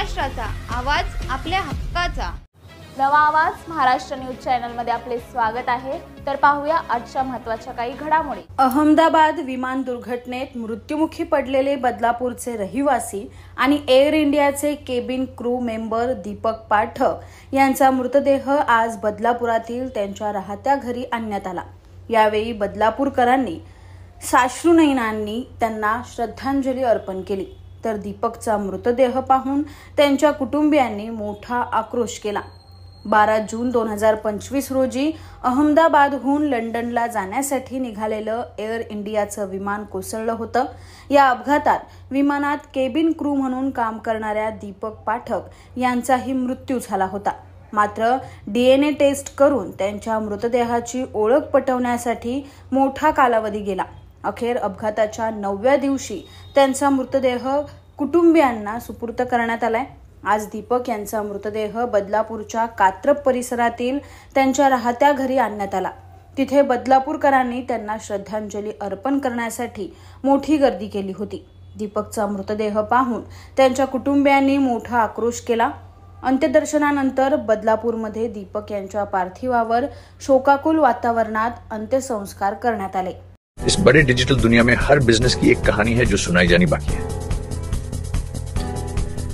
महाराष्ट्राचा आवाज आपल्या हक्काचा। नवा आवाज महाराष्ट्र न्यूज चॅनल मध्ये आपले स्वागत आहे। तर पाहूया आजच्या महत्त्वाच्या काही घडामोडी। अहमदाबाद विमान दुर्घटनेत मृत्युमुखी पडलेले बदलापूरचे रहिवासी आणि एअर इंडियाचे cabin crew member Deepak Pathak यांचा मृतदेह आज बदलापुरातील त्यांच्या राहत्या घरी आणण्यात आला। यावेळी बदलापूरकरांनी साश्रुनयनांनी त्यांना श्रद्धांजली अर्पण केली। तर दीपकचा मृतदेह पाहून त्यांच्या कुटुंबियांनी मोठा आक्रोश केला। 12 जून 2025 रोजी अहमदाबादहून लंडनला जाण्यासाठी निघालेलं एअर इंडियाचं विमान कोसळलं होतं। या अपघातात विमानात केबिन क्रू म्हणून काम करणाऱ्या दीपक पाठक यांचाही मृत्यू झाला होता। मात्र DNA टेस्ट करून त्यांच्या मृतदेहाची ओळख पटवण्यासाठी मोठा कालावधी गेला। अखेर अपघाताच्या 9व्या दिवशी त्यांचा मृतदेह कुटुंबियांना सुपूर्द करण्यात आलाय। आज दीपक यांचा मृतदेह बदलापूरच्या कात्रप परिसरातील त्यांच्या राहत्या घरी आणण्यात आला। तिथे बदलापूरकरांनी त्यांना श्रद्धांजली अर्पण करण्यासाठी मोठी गर्दी केली होती। दीपकचा मृतदेह पाहून त्यांच्या कुटुंबियांनी मोठा आक्रोश केला। अंत्यदर्शनानंतर बदलापूरमध्ये दीपक यांच्या पार्थिवावर शोकाकुल वातावरणात अंत्यसंस्कार करण्यात आले। इस बड़े डिजिटल दुनिया में हर बिजनेस की एक कहानी है जो सुनाई जानी बाकी है।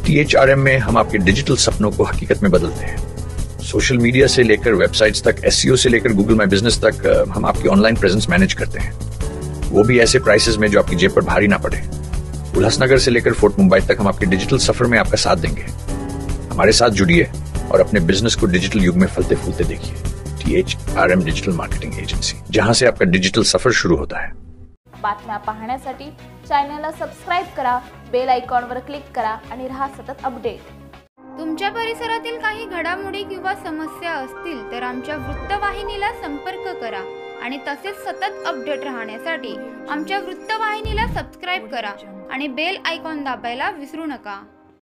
THRM में हम आपके डिजिटल सपनों को हकीकत में बदलते हैं। सोशल मीडिया से लेकर वेबसाइट्स तक, SEO से लेकर गूगल माई बिजनेस तक हम आपकी ऑनलाइन प्रेजेंस मैनेज करते हैं, वो भी ऐसे प्राइसेस में जो आपकी जेब पर भारी ना पड़े। उल्लासनगर से लेकर फोर्ट मुंबई तक हम आपके डिजिटल सफर में आपका साथ देंगे। हमारे साथ जुड़िए और अपने बिजनेस को डिजिटल युग में फलते फूलते देखिए। THRM डिजिटल मार्केटिंग एजेंसी, जहां से आपका डिजिटल सफर शुरू होता है। बातम्या पाहण्यासाठी चॅनलला सबस्क्राइब करा, बेल आयकॉनवर क्लिक करा आणि रहा सतत अपडेट। तुमच्या परिसरातील काही घडामोडी किंवा समस्या असतील तर आमच्या वृत्तवाहिनीला संपर्क करा आणि तसेच सतत अपडेट राहण्यासाठी आमच्या वृत्तवाहिनीला सबस्क्राइब करा आणि बेल आयकॉन दाबायला विसरू नका।